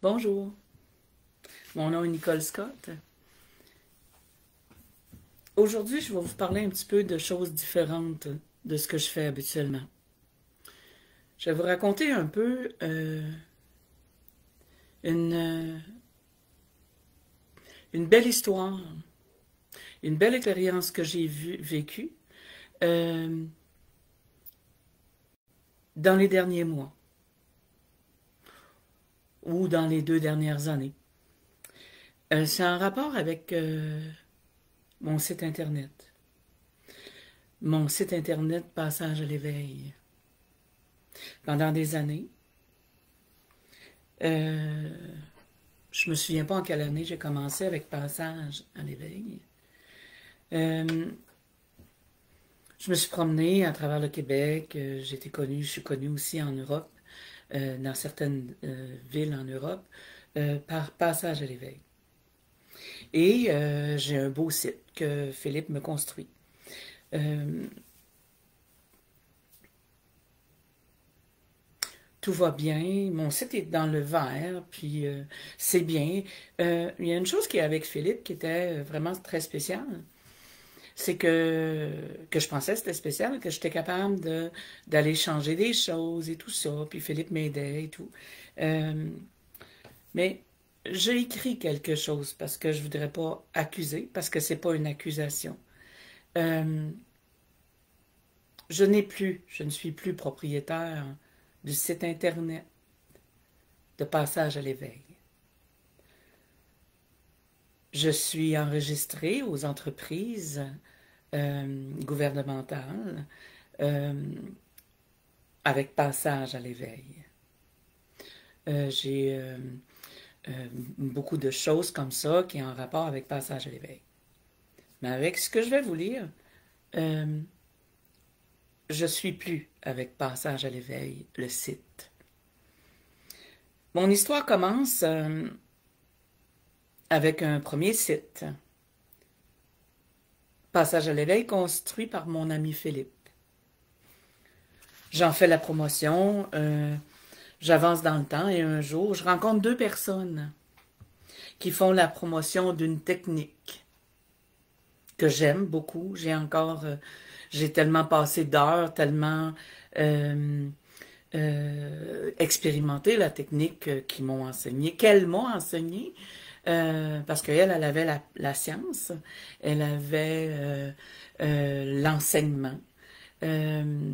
Bonjour, mon nom est Nicole Scott. Aujourd'hui, je vais vous parler un petit peu de choses différentes de ce que je fais habituellement. Je vais vous raconter un peu une, euh, une belle histoire, une belle expérience que j'ai vécue euh, dans les derniers mois ou dans les 2 dernières années. C'est en rapport avec mon site Internet. Mon site Internet Passage à l'éveil. Pendant des années, euh, je me souviens pas en quelle année j'ai commencé avec Passage à l'éveil. Euh, je me suis promenée à travers le Québec. Je suis connue aussi en Europe, dans certaines villes en Europe, par Passage à l'éveil. Et j'ai un beau site que Philippe me construit. Euh, Tout va bien, mon site est dans le vert, puis c'est bien. Il y a une chose qui est avec Philippe qui était vraiment très spéciale, c'est que je pensais que c'était spécial, que j'étais capable d'aller changer des choses et tout ça, puis Philippe m'aidait et tout. Euh, mais j'ai écrit quelque chose parce que je voudrais pas accuser, parce que c'est pas une accusation. Euh, je ne suis plus propriétaire du site Internet de Passage à l'éveil. Je suis enregistrée aux entreprises gouvernementales euh, avec Passage à l'éveil. J'ai beaucoup de choses comme ça qui ont en rapport avec Passage à l'éveil. Mais avec ce que je vais vous lire, euh, je suis plus avec Passage à l'éveil, le site. Mon histoire commence avec un premier site, Passage à l'éveil, construit par mon ami Philippe. J'en fais la promotion, j'avance dans le temps et un jour, je rencontre deux personnes qui font la promotion d'une technique que j'aime beaucoup. J'ai tellement passé d'heures, tellement euh, expérimenté la technique qu'ils m'ont enseignée, qu'elles m'ont enseignée, parce qu'elle, elle avait la science, elle avait l'enseignement. Euh,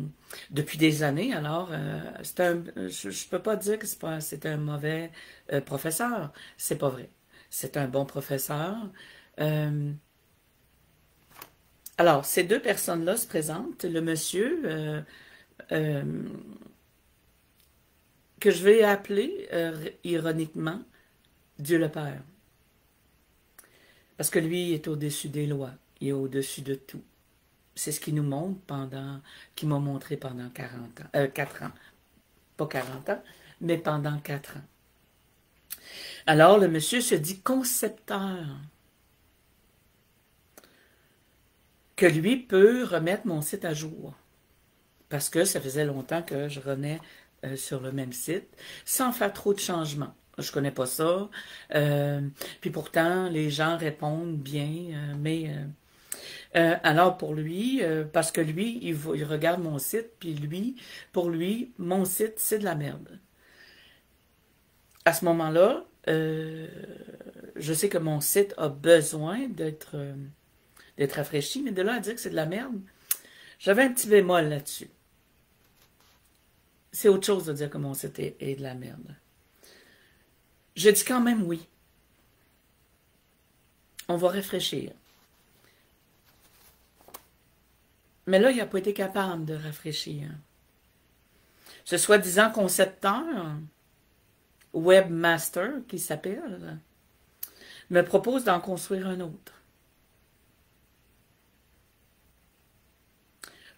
Depuis des années, alors, je peux pas dire que c'est un mauvais professeur. C'est pas vrai. C'est un bon professeur. Euh, alors, ces deux personnes-là se présentent. Le monsieur, euh, que je vais appeler ironiquement Dieu le Père, parce que lui est au-dessus des lois, il est au-dessus de tout. C'est ce qu'il nous montre qu'il m'a montré pendant 40 ans, 4 ans, pas 40 ans, mais pendant 4 ans. Alors, le monsieur se dit concepteur, que lui peut remettre mon site à jour, parce que ça faisait longtemps que je renais sur le même site, sans faire trop de changements. Je connais pas ça. Euh, Puis pourtant, les gens répondent bien, alors pour lui, parce que lui, il regarde mon site, puis lui, pour lui, mon site, c'est de la merde. À ce moment-là, je sais que mon site a besoin d'être rafraîchi, mais de là à dire que c'est de la merde, j'avais un petit bémol là-dessus. C'est autre chose de dire que mon site est de la merde. Je dis quand même oui. On va rafraîchir. Mais là, il n'a pas été capable de rafraîchir. Ce soi-disant concepteur, webmaster qui s'appelle, me propose d'en construire un autre.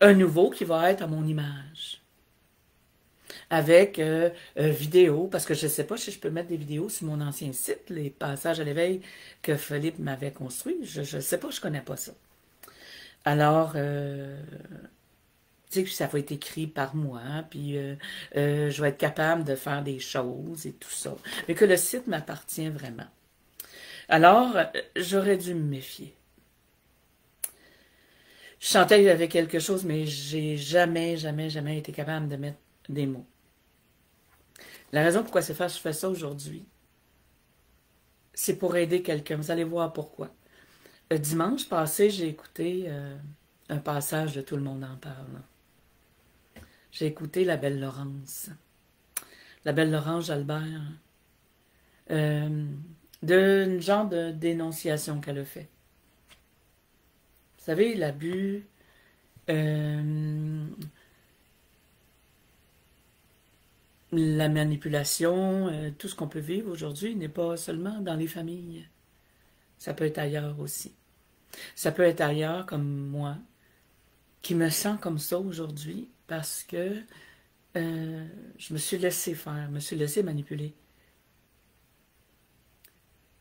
Un nouveau qui va être à mon image. Avec vidéo, parce que je ne sais pas si je peux mettre des vidéos sur mon ancien site, les passages à l'éveil que Philippe m'avait construit. Je ne sais pas, je ne connais pas ça. Alors, Tu sais, puis ça va être écrit par moi, puis je vais être capable de faire des choses et tout ça. Mais que le site m'appartient vraiment. Alors, j'aurais dû me méfier. Je chantais qu'il y avait quelque chose, mais j'ai jamais, jamais, jamais été capable de mettre des mots. La raison pourquoi je fais ça aujourd'hui, c'est pour aider quelqu'un. Vous allez voir pourquoi. Le dimanche passé, j'ai écouté un passage de Tout le monde en parle. J'ai écouté La Belle Laurence. La Belle Laurence Jalbert. D'un genre de dénonciation qu'elle a fait. Vous savez, l'abus, la manipulation, tout ce qu'on peut vivre aujourd'hui n'est pas seulement dans les familles. Ça peut être ailleurs aussi. Ça peut être ailleurs comme moi, qui me sens comme ça aujourd'hui parce que je me suis laissé faire, me suis laissé manipuler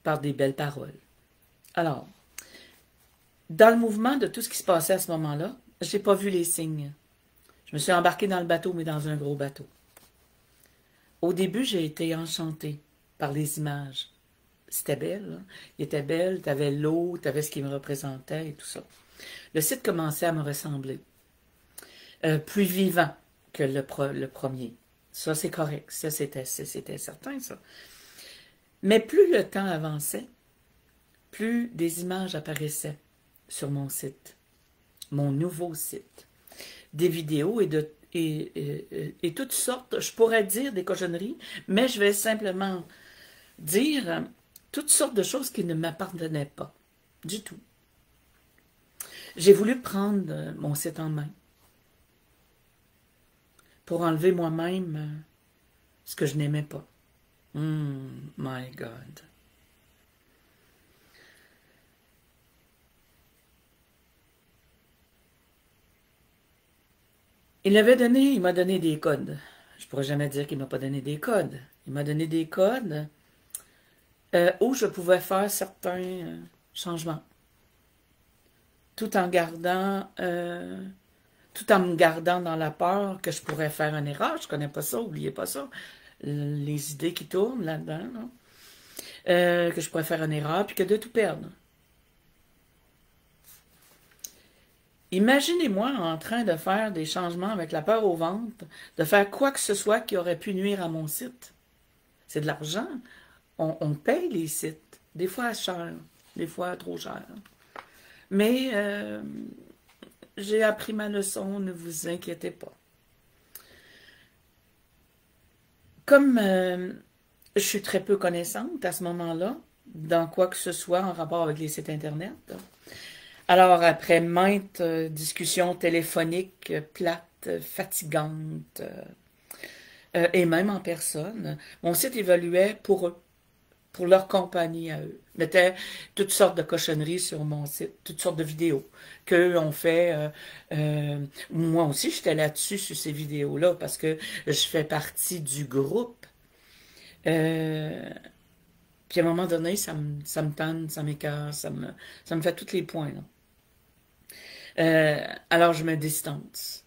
par des belles paroles. Alors, dans le mouvement de tout ce qui se passait à ce moment-là, j'ai pas vu les signes. Je me suis embarquée dans le bateau, mais dans un gros bateau. Au début, j'ai été enchantée par les images. C'était belle, hein? Il était belle, t'avais l'eau, t'avais ce qui me représentait et tout ça. Le site commençait à me ressembler. Plus vivant que le premier. Ça, c'est correct. Ça, c'était certain, ça. Mais plus le temps avançait, plus des images apparaissaient sur mon site, mon nouveau site. Des vidéos et toutes sortes, je pourrais dire des cochonneries, mais je vais simplement dire toutes sortes de choses qui ne m'appartenaient pas, du tout. J'ai voulu prendre mon site en main pour enlever moi-même ce que je n'aimais pas. My God. Il m'a donné des codes. Je ne pourrais jamais dire qu'il ne m'a pas donné des codes. Il m'a donné des codes où je pouvais faire certains changements. Tout en me gardant dans la peur que je pourrais faire une erreur. Je ne connais pas ça, oubliez pas ça. Les idées qui tournent là-dedans, là. Que je pourrais faire une erreur, puis que de tout perdre. Imaginez-moi en train de faire des changements avec la peur au ventre, de faire quoi que ce soit qui aurait pu nuire à mon site. C'est de l'argent. On paye les sites, des fois cher, des fois trop cher. Mais j'ai appris ma leçon, ne vous inquiétez pas. Comme je suis très peu connaissante à ce moment-là, dans quoi que ce soit en rapport avec les sites Internet, alors après maintes discussions téléphoniques plates, fatigantes, et même en personne, mon site évoluait pour eux, pour leur compagnie à eux. Ils mettaient toutes sortes de cochonneries sur mon site, toutes sortes de vidéos qu'eux ont fait. Moi aussi, j'étais là-dessus, sur ces vidéos-là, parce que je fais partie du groupe. Puis à un moment donné, ça me tanne, ça m'écoeure, ça me fait tous les points, là. Alors je me distance.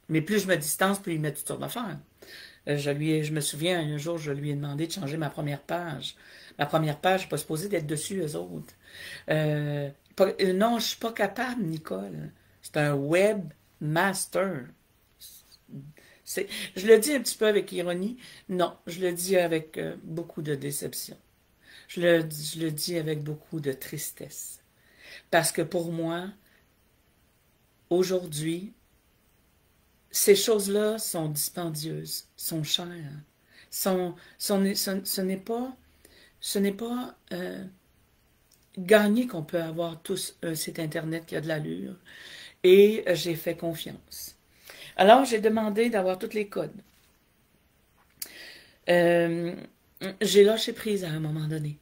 Mais plus je me distance, plus il met toutes sortes d'affaires. Je me souviens, un jour, je lui ai demandé de changer ma première page. Ma première page, je suis pas supposée d'être dessus, eux autres. Non, je suis pas capable, Nicole. C'est un webmaster. Je le dis un petit peu avec ironie. Non, je le dis avec beaucoup de déception. Je le dis avec beaucoup de tristesse. Parce que pour moi, aujourd'hui, ces choses-là sont dispendieuses, sont chères. Ce n'est pas gagné qu'on peut avoir tous un site Internet qui a de l'allure. Et j'ai fait confiance. Alors, j'ai demandé d'avoir tous les codes. J'ai lâché prise à un moment donné.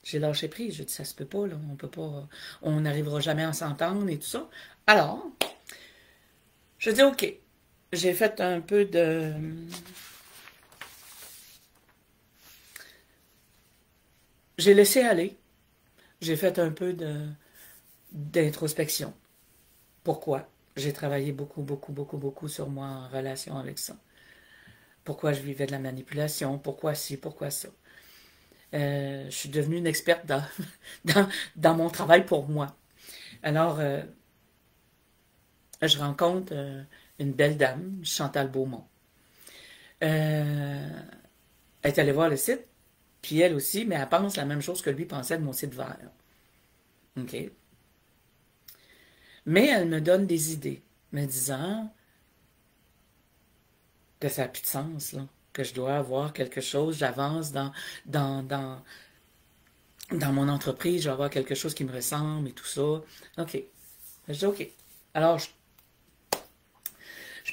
J'ai lâché prise. Je dis, ça se peut pas, là. On peut pas, on n'arrivera jamais à s'entendre et tout ça. Alors, je dis, OK. J'ai fait un peu de... J'ai laissé aller. J'ai fait un peu d'introspection. Pourquoi? J'ai travaillé beaucoup, beaucoup, beaucoup, beaucoup sur moi en relation avec ça. Pourquoi je vivais de la manipulation, pourquoi ci, pourquoi ça. Je suis devenue une experte dans, dans mon travail pour moi. Alors, je rencontre une belle dame, Chantal Beaumont. Elle est allée voir le site, puis elle aussi, mais elle pense la même chose que lui pensait de mon site vert. OK? Mais elle me donne des idées, me disant que ça n'a plus de sens, là, que je dois avoir quelque chose, j'avance dans, dans, dans mon entreprise, je dois avoir quelque chose qui me ressemble et tout ça. OK. Je dis OK. Alors, je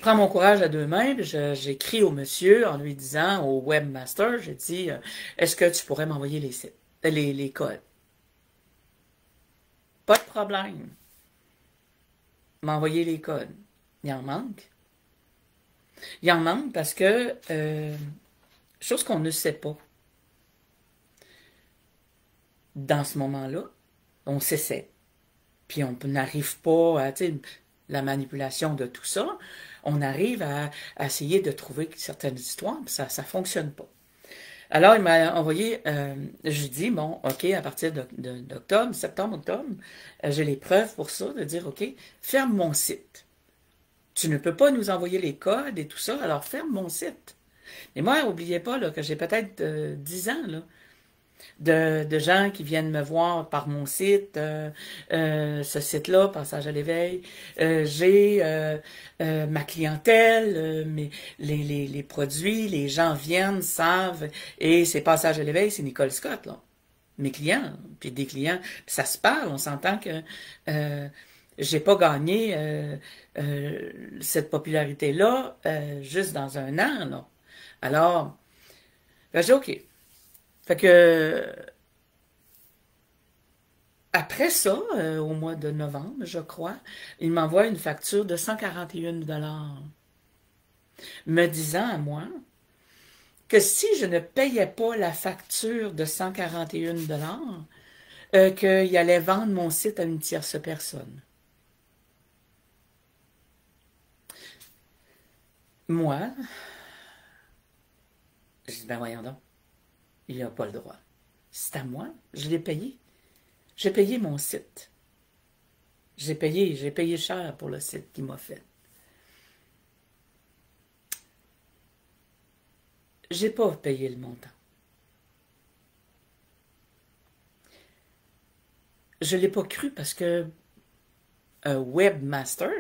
prends mon courage à deux mains, puis j'écris au monsieur en lui disant, au webmaster, j'ai dit, est-ce que tu pourrais m'envoyer les sites, les codes? Pas de problème. M'envoyer les codes. Il en manque. Il en manque parce que, chose qu'on ne sait pas, dans ce moment-là, on s'essaie. Puis on n'arrive pas à, tu sais, la manipulation de tout ça, on arrive à essayer de trouver certaines histoires, puis ça ne fonctionne pas. Alors, il m'a envoyé, je dis, bon, OK, à partir d'octobre, septembre, octobre, j'ai les preuves pour ça, de dire, OK, ferme mon site. Tu ne peux pas nous envoyer les codes et tout ça, alors ferme mon site. Mais moi, n'oubliez pas là, que j'ai peut-être 10 ans là, de gens qui viennent me voir par mon site, ce site-là, Passage à l'éveil. J'ai ma clientèle, les produits, les gens viennent, savent, et c'est Passage à l'éveil, c'est Nicole Scott, là. Mes clients, puis des clients, puis ça se parle, on s'entend que j'ai pas gagné cette popularité-là juste dans un an, là. Alors, ben, j'ai OK. Fait que après ça, au mois de novembre, je crois, il m'envoie une facture de 141 $, me disant à moi que si je ne payais pas la facture de 141 $, qu'il allait vendre mon site à une tierce personne. Moi, je dis, ben voyons donc, il n'a pas le droit. C'est à moi, je l'ai payé. J'ai payé mon site. J'ai payé cher pour le site qu'il m'a fait. J'ai pas payé le montant. Je l'ai pas cru parce que un webmaster,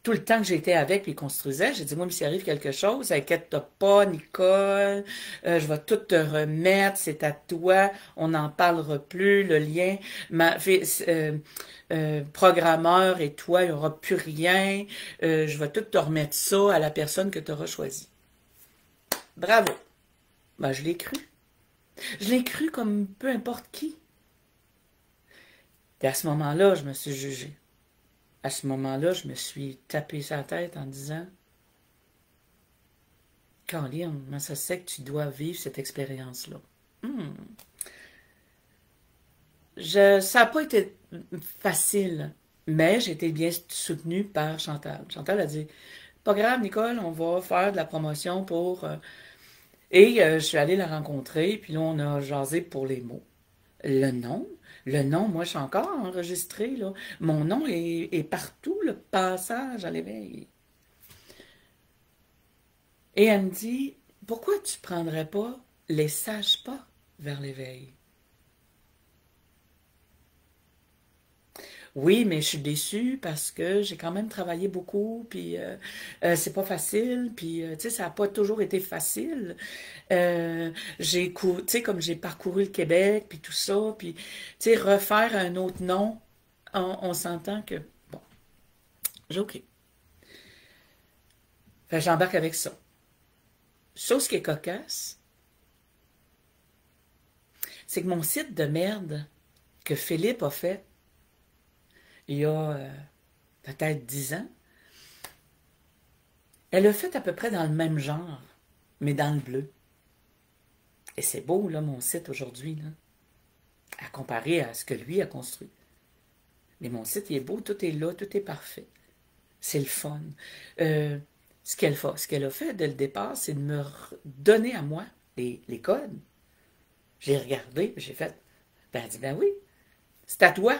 tout le temps que j'étais avec et construisait, j'ai dit, moi, s'il arrive quelque chose, inquiète-toi pas, Nicole, je vais tout te remettre, c'est à toi, on n'en parlera plus, le lien, programmeur et toi, il n'y aura plus rien, je vais tout te remettre ça à la personne que tu auras choisie. Bravo. Ben, je l'ai cru. Je l'ai cru comme peu importe qui. Et à ce moment-là, je me suis jugée. À ce moment-là, je me suis tapé sa tête en disant, Caroline, comment ça se fait que tu dois vivre cette expérience-là? Ça n'a pas été facile, mais j'ai été bien soutenue par Chantal. Chantal a dit, pas grave, Nicole, on va faire de la promotion pour... Et je suis allée la rencontrer, puis là, on a jasé pour les mots. Le nom, moi, je suis encore enregistrée, là. Mon nom est partout, le Passage à l'éveil. Et elle me dit, pourquoi tu ne prendrais pas les sages pas vers l'éveil? Oui, mais je suis déçue parce que j'ai quand même travaillé beaucoup, puis c'est pas facile, puis tu sais, ça n'a pas toujours été facile. Tu sais, comme j'ai parcouru le Québec, puis tout ça, puis tu sais, refaire un autre nom, on s'entend que, bon, j'ai OK. Fait que j'embarque avec ça. Chose qui est cocasse, c'est que mon site de merde que Philippe a fait il y a peut-être 10 ans, elle l'a fait à peu près dans le même genre, mais dans le bleu. Et c'est beau, là, mon site aujourd'hui, là, à comparer à ce que lui a construit. Mais mon site, il est beau, tout est là, tout est parfait. C'est le fun. Euh, ce qu'elle a fait dès le départ, c'est de me donner à moi les codes. J'ai regardé, j'ai fait, ben, elle dit, ben oui, c'est à toi.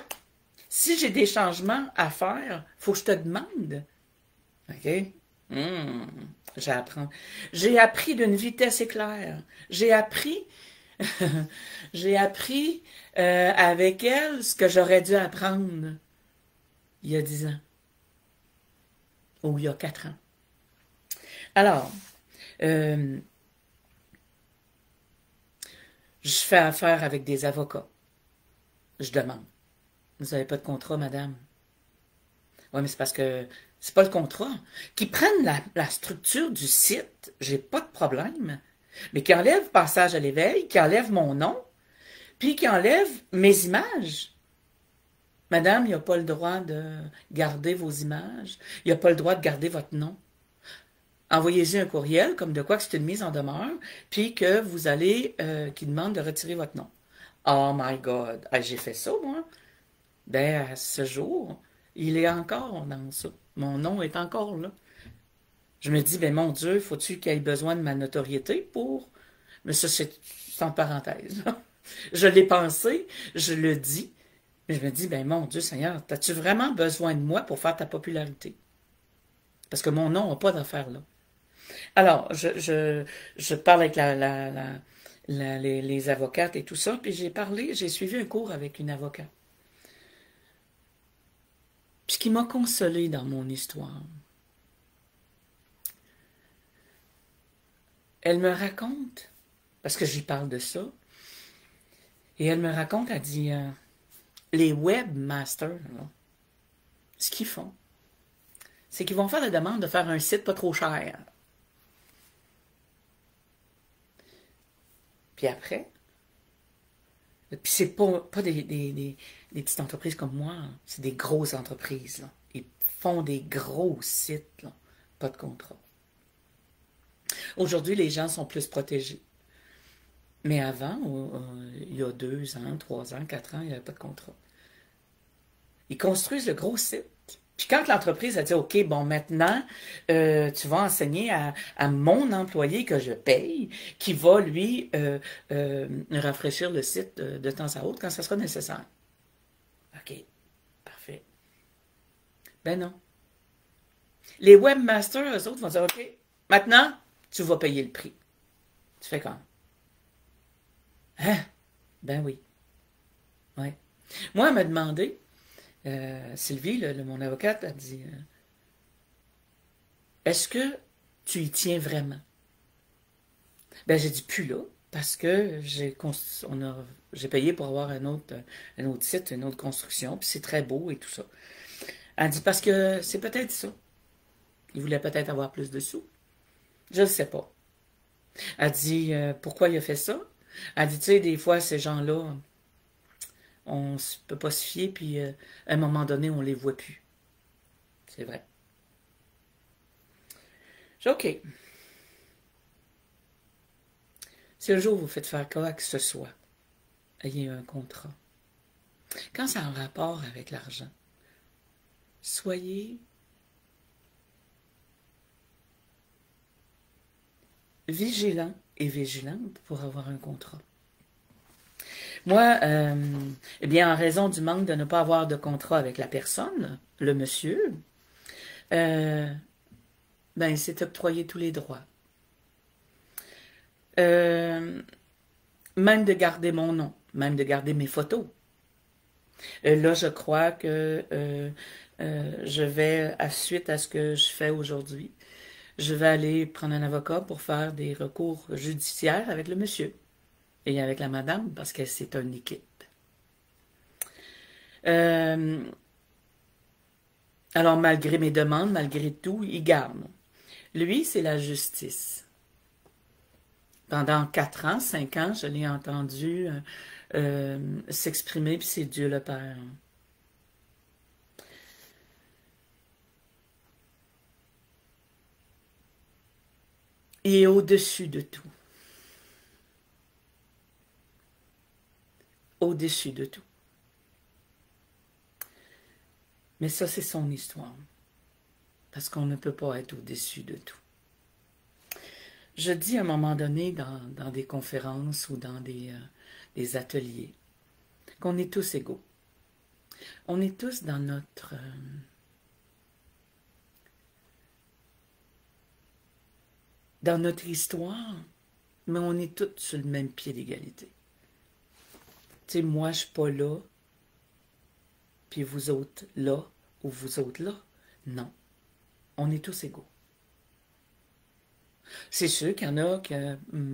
Si j'ai des changements à faire, faut que je te demande. OK? Hmm, j'apprends. J'ai appris d'une vitesse éclair. J'ai appris, j'ai appris avec elle ce que j'aurais dû apprendre il y a 10 ans ou il y a 4 ans. Alors, euh, je fais affaire avec des avocats. Je demande. Vous n'avez pas de contrat, madame? Oui, mais c'est parce que c'est pas le contrat. Qu'ils prennent la structure du site, j'ai pas de problème. Mais qu'ils enlèvent Passage à l'éveil, qu'ils enlèvent mon nom, puis qu'ils enlèvent mes images. Madame, il n'y a pas le droit de garder vos images. Il n'y a pas le droit de garder votre nom. Envoyez-y un courriel, comme de quoi que c'est une mise en demeure, puis que vous allez, qui demande de retirer votre nom. Oh my God! Ah, j'ai fait ça, moi. Ben, à ce jour, il est encore dans ça. Mon nom est encore là. Je me dis, ben mon Dieu, faut-tu qu'il ait besoin de ma notoriété pour... Mais ça, c'est sans parenthèse, là. Je l'ai pensé, je le dis, mais je me dis, ben mon Dieu Seigneur, as-tu vraiment besoin de moi pour faire ta popularité? Parce que mon nom n'a pas d'affaire là. Alors, je parle avec les avocates et tout ça, puis j'ai suivi un cours avec une avocate. Puis ce qui m'a consolé dans mon histoire, elle me raconte, parce que j'y parle de ça, et elle me raconte, elle dit, les webmasters, là, ce qu'ils font, c'est qu'ils vont faire la demande de faire un site pas trop cher. Puis après, puis c'est pas des petites entreprises comme moi, hein, c'est des grosses entreprises, là. Ils font des gros sites, là, pas de contrat. Aujourd'hui, les gens sont plus protégés. Mais avant, il y a 2 ans, 3 ans, 4 ans, il n'y avait pas de contrat. Ils construisent le gros site. Puis quand l'entreprise a dit, OK, bon, maintenant, tu vas enseigner à mon employé que je paye, qui va, lui, rafraîchir le site de temps à autre quand ça sera nécessaire. OK, parfait. Ben non. Les webmasters, eux autres, vont dire, OK, maintenant, tu vas payer le prix. Tu fais quand? Hein? Ben oui. Ouais. Moi, elle m'a demandé, Sylvie, mon avocate, a dit, est-ce que tu y tiens vraiment? Ben, j'ai dit plus là, parce que j'ai payé pour avoir un autre site, une autre construction, puis c'est très beau et tout ça. Elle dit, parce que c'est peut-être ça. Il voulait peut-être avoir plus de sous. Je ne sais pas. Elle dit, pourquoi il a fait ça? Elle dit, tu sais, des fois, ces gens-là, on ne peut pas se fier, puis à un moment donné, on les voit plus. C'est vrai. J'ai dit, OK. Si un jour vous faites faire quoi que ce soit, ayez un contrat. Quand c'est en rapport avec l'argent, soyez vigilant et vigilante pour avoir un contrat. Moi, eh bien, en raison du manque de ne pas avoir de contrat avec la personne, le monsieur, euh, ben, il s'est octroyé tous les droits. Euh, Même de garder mon nom, même de garder mes photos. Là, je crois que je vais, suite à ce que je fais aujourd'hui, je vais aller prendre un avocat pour faire des recours judiciaires avec le monsieur et avec la madame, parce que c'est une équipe. Euh, alors, malgré mes demandes, malgré tout, il garde. Lui, c'est la justice. Pendant 4 ans, 5 ans, je l'ai entendu s'exprimer, puis c'est Dieu le Père. Et au-dessus de tout. Au-dessus de tout. Mais ça, c'est son histoire. Parce qu'on ne peut pas être au-dessus de tout. Je dis à un moment donné dans des conférences ou dans des ateliers qu'on est tous égaux. On est tous dans notre histoire, mais on est tous sur le même pied d'égalité. Tu sais, moi, je suis pas là, puis vous autres là, ou vous autres là. Non. On est tous égaux. C'est sûr qu'il y en a qui,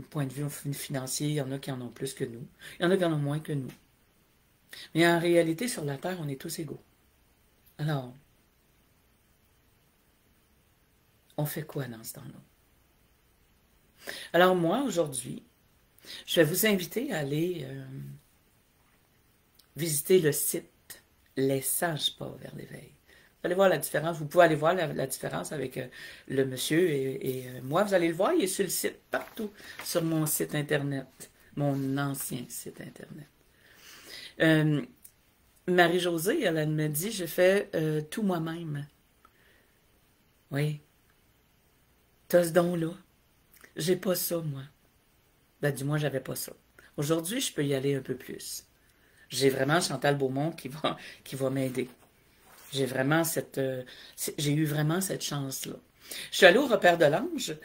point de vue financier, il y en a qui en ont plus que nous. Il y en a qui en ont moins que nous. Mais en réalité, sur la Terre, on est tous égaux. Alors, on fait quoi dans ce temps-là? Alors moi, aujourd'hui, je vais vous inviter à aller visiter le site Les Sages Pas vers l'éveil. Vous allez voir la différence. Vous pouvez aller voir la différence avec le monsieur et moi. Vous allez le voir, il est sur le site partout, sur mon site Internet, mon ancien site Internet. Marie-Josée, elle me dit, je fais tout moi-même. Oui. T'as ce don-là. J'ai pas ça, moi. Ben, du moins, j'avais pas ça. Aujourd'hui, je peux y aller un peu plus. J'ai vraiment Chantal Beaumont qui va m'aider. J'ai eu vraiment cette chance-là. Je suis allée au Repère de l'Ange,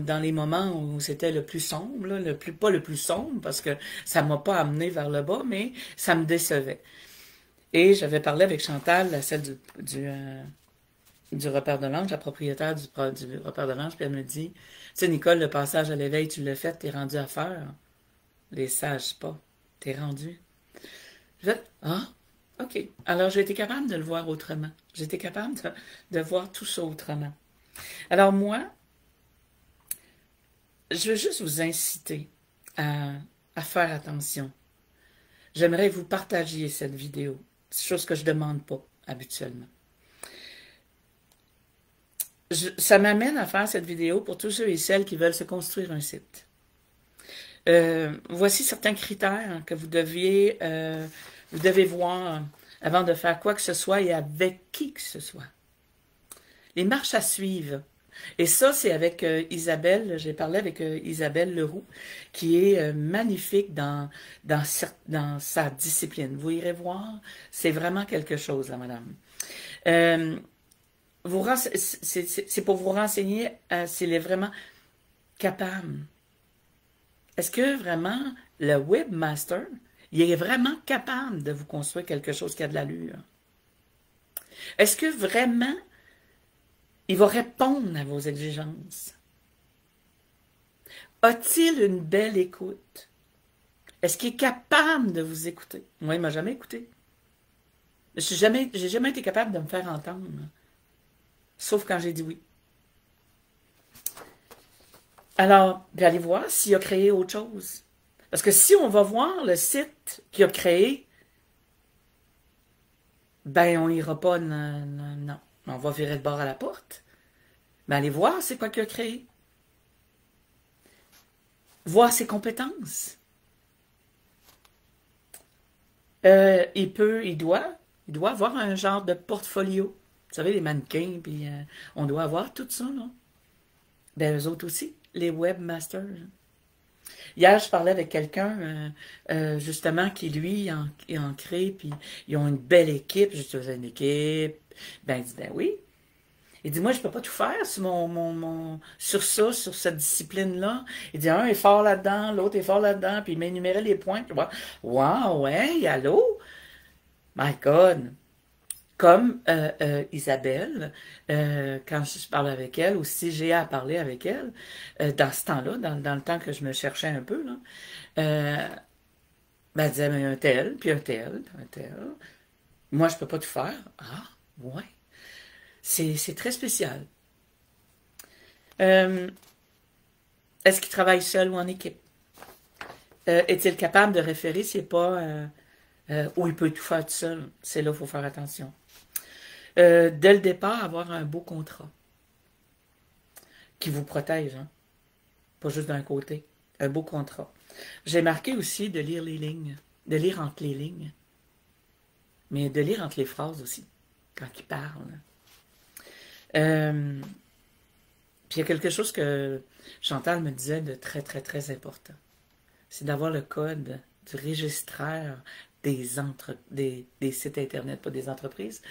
dans les moments où c'était le plus sombre, là, pas le plus sombre, parce que ça m'a pas amené vers le bas, mais ça me décevait. Et j'avais parlé avec Chantal, celle du Repère de l'Ange, la propriétaire du Repère de l'Ange, puis elle me dit, tu sais, Nicole, le passage à l'éveil, tu l'as fait, t'es rendu à faire. Les sages pas. T'es rendu. Je fais, ah, OK. Alors, j'ai été capable de le voir autrement. J'ai été capable de voir tout ça autrement. Alors, moi, je veux juste vous inciter à faire attention. J'aimerais que vous partagiez cette vidéo. C'est chose que je ne demande pas habituellement. Ça m'amène à faire cette vidéo pour tous ceux et celles qui veulent se construire un site. Voici certains critères que vous devez voir avant de faire quoi que ce soit et avec qui que ce soit. Les marches à suivre. Et ça, c'est avec Isabelle, j'ai parlé avec Isabelle Leroux, qui est magnifique dans sa discipline. Vous irez voir, c'est vraiment quelque chose, là, madame. C'est pour vous renseigner s'il est vraiment capable. Est-ce que vraiment le webmaster, il est vraiment capable de vous construire quelque chose qui a de l'allure? Est-ce que vraiment il va répondre à vos exigences? A-t-il une belle écoute? Est-ce qu'il est capable de vous écouter? Moi, il ne m'a jamais écouté. J'ai jamais été capable de me faire entendre. Sauf quand j'ai dit oui. Alors, puis allez voir s'il a créé autre chose. Parce que si on va voir le site qu'il a créé, ben on n'ira pas, non. On va virer le bord à la porte. Mais allez voir c'est quoi qu'il a créé. Voir ses compétences. Il doit avoir un genre de portfolio. Vous savez, les mannequins, puis on doit avoir tout ça, là. Ben, eux autres aussi, les webmasters. Hier, je parlais avec quelqu'un, justement, qui, lui, en crée, puis ils ont une belle équipe. Je dis, une équipe. Ben, il dit, ben oui. Il dit, moi, je peux pas tout faire sur cette discipline-là. Il dit, un est fort là-dedans, l'autre est fort là-dedans, puis il m'énumérait les points. Wow, ouais, allô? My God! Comme Isabelle, quand je parle avec elle, ou si j'ai à parler avec elle, dans ce temps-là, dans le temps que je me cherchais un peu, là, ben, elle disait, mais un tel, puis un tel, puis un tel. Moi, je peux pas tout faire. Ah, ouais. C'est très spécial. Est-ce qu'il travaille seul ou en équipe? Est-il capable de référer s'il n'est pas... ou il peut tout faire tout seul? C'est là qu'il faut faire attention. Dès le départ, avoir un beau contrat qui vous protège, hein? Pas juste d'un côté. Un beau contrat. J'ai marqué aussi de lire les lignes, de lire entre les lignes. mais de lire entre les phrases aussi, quand il parle. Euh, Puis il y a quelque chose que Chantal me disait de très, très, très important. C'est d'avoir le code du registraire des sites Internet, pas des entreprises,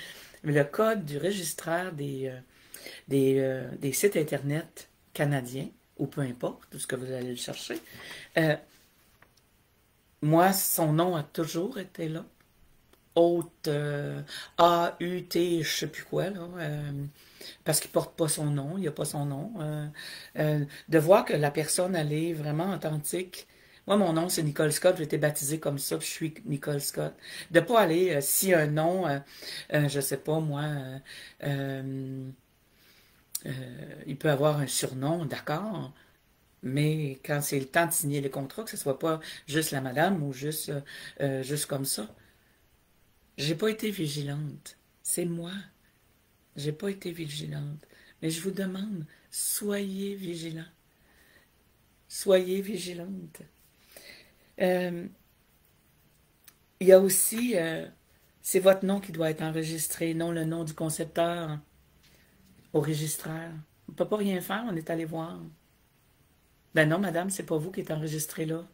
mais le code du registraire des sites Internet canadiens, ou peu importe, tout ce que vous allez le chercher. Euh, Moi, son nom a toujours été là. Haute, A-U-T, je sais plus quoi, là. Parce qu'il porte pas son nom, il a pas son nom. De voir que la personne, elle est vraiment authentique. Moi, mon nom, c'est Nicole Scott, j'ai été baptisée comme ça, puis je suis Nicole Scott. De pas aller, si un nom, je sais pas, moi, euh, il peut avoir un surnom, d'accord, mais quand c'est le temps de signer les contrats, que ce soit pas juste la madame ou juste comme ça. J'ai pas été vigilante. C'est moi. J'ai pas été vigilante. Mais je vous demande, soyez vigilants. Soyez vigilante. Euh, il y a aussi, c'est votre nom qui doit être enregistré, non le nom du concepteur au registraire. On ne peut pas rien faire, on est allé voir. Ben non, madame, c'est pas vous qui êtes enregistré là.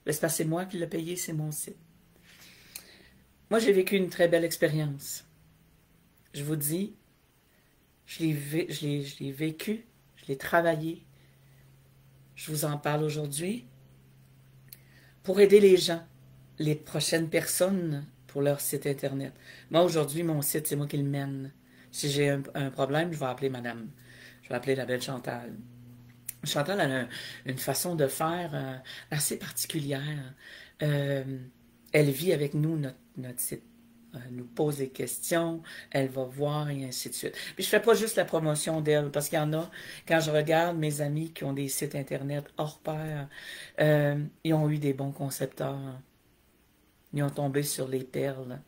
Ben, c'est parce que c'est moi qui l'ai payé, c'est mon site. Moi, j'ai vécu une très belle expérience. Je vous dis, je l'ai vécu, je l'ai travaillé. Je vous en parle aujourd'hui pour aider les gens, les prochaines personnes pour leur site Internet. Moi, aujourd'hui, mon site, c'est moi qui le mène. Si j'ai un problème, je vais appeler madame. Je vais appeler la belle Chantal. Chantal a une façon de faire assez particulière. Euh, Elle vit avec nous notre site. Elle nous pose des questions, elle va voir et ainsi de suite. Puis je fais pas juste la promotion d'elle, parce qu'il y en a, quand je regarde mes amis qui ont des sites Internet hors pair, ils ont eu des bons concepteurs. Ils ont tombé sur les perles.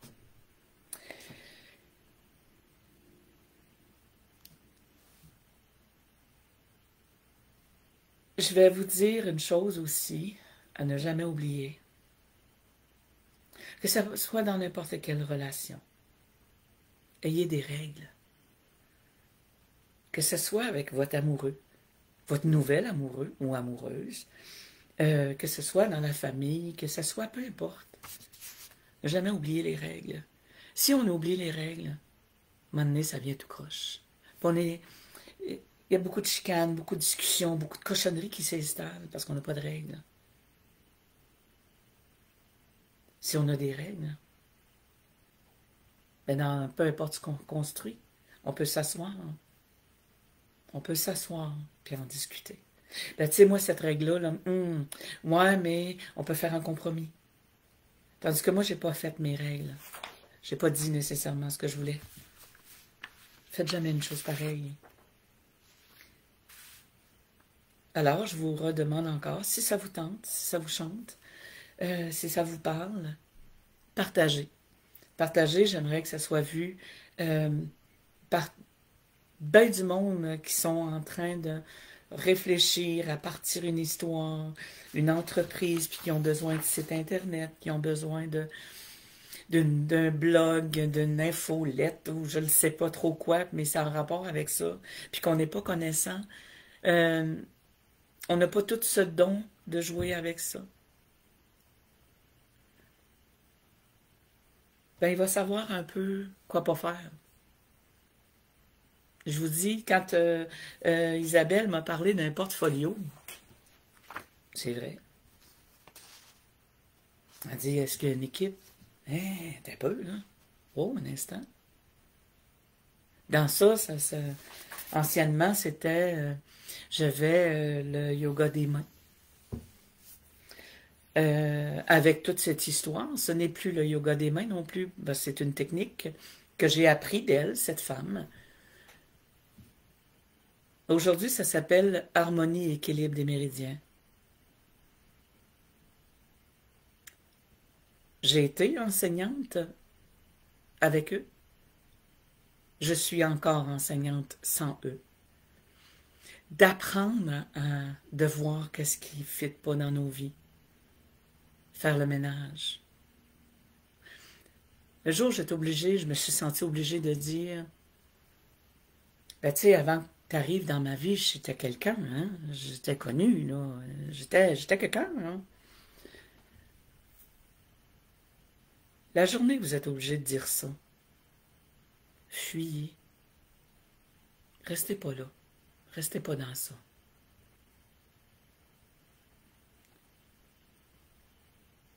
Je vais vous dire une chose aussi, à ne jamais oublier. Que ça soit dans n'importe quelle relation. Ayez des règles. Que ce soit avec votre amoureux, votre nouvel amoureux ou amoureuse, que ce soit dans la famille, que ce soit peu importe. Ne jamais oublier les règles. Si on oublie les règles, à un moment donné, ça vient tout croche. Il y a beaucoup de chicanes, beaucoup de discussions, beaucoup de cochonneries qui s'installent parce qu'on n'a pas de règles. Si on a des règles, ben peu importe ce qu'on construit, on peut s'asseoir. On peut s'asseoir puis en discuter. Ben, tu sais, moi, cette règle-là, ouais, mais on peut faire un compromis. Tandis que moi, j'ai pas fait mes règles. J'ai pas dit nécessairement ce que je voulais. Faites jamais une chose pareille. Alors, je vous redemande encore, si ça vous tente, si ça vous chante, si ça vous parle, partagez. Partagez, j'aimerais que ça soit vu par ben du monde qui sont en train de réfléchir à partir une histoire, une entreprise, puis qui ont besoin de site Internet, qui ont besoin d'un blog, d'une infolette, ou je ne sais pas trop quoi, mais c'est en rapport avec ça, puis qu'on n'est pas connaissant. Euh, on n'a pas tout ce don de jouer avec ça. Ben, il va savoir un peu quoi pas faire. Je vous dis, quand Isabelle m'a parlé d'un portfolio, c'est vrai. Elle dit, est-ce qu'il y a une équipe? T'es peu, là. Oh, un instant. Dans ça, anciennement, c'était, j'avais le yoga des mains. Avec toute cette histoire, ce n'est plus le yoga des mains non plus. Ben, c'est une technique que j'ai appris d'elle, cette femme. Aujourd'hui, ça s'appelle harmonie et équilibre des méridiens. J'ai été enseignante avec eux. Je suis encore enseignante sans eux. D'apprendre de voir qu'est-ce qui ne fit pas dans nos vies. Faire le ménage. Le jour où j'étais obligée, je me suis sentie obligée de dire, ben, tu sais, avant que tu arrives dans ma vie, j'étais quelqu'un, hein? J'étais connue, là. J'étais quelqu'un, hein? La journée que vous êtes obligé de dire ça, fuyez. Restez pas là. Restez pas dans ça.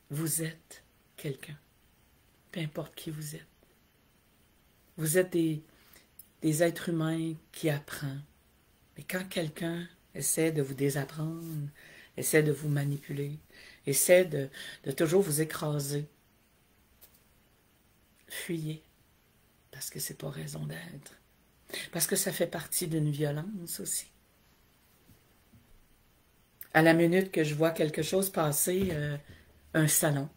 Vous êtes quelqu'un. Peu importe qui vous êtes. Vous êtes des êtres humains qui apprennent. Mais quand quelqu'un essaie de vous désapprendre, essaie de vous manipuler, essaie de toujours vous écraser, fuyez. Parce que c'est pas raison d'être. Parce que ça fait partie d'une violence aussi. À la minute que je vois quelque chose passer, un salon,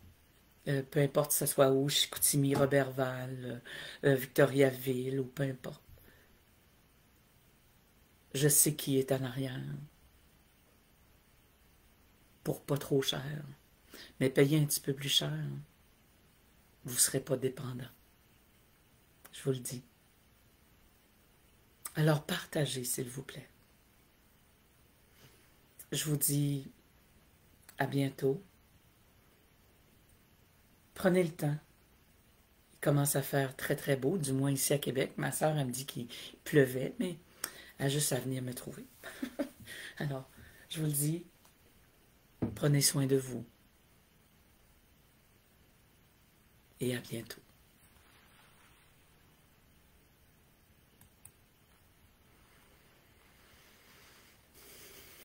peu importe que ce soit où, Chicoutimi, Robertval, Victoriaville, ou peu importe, je sais qui est en arrière. Pour pas trop cher. Mais payer un petit peu plus cher, vous ne serez pas dépendant. Je vous le dis. Alors partagez, s'il vous plaît. Je vous dis à bientôt. Prenez le temps. Il commence à faire très très beau, du moins ici à Québec. Ma soeur, elle me dit qu'il pleuvait, mais elle a juste à venir me trouver. Alors, je vous le dis, prenez soin de vous. Et à bientôt.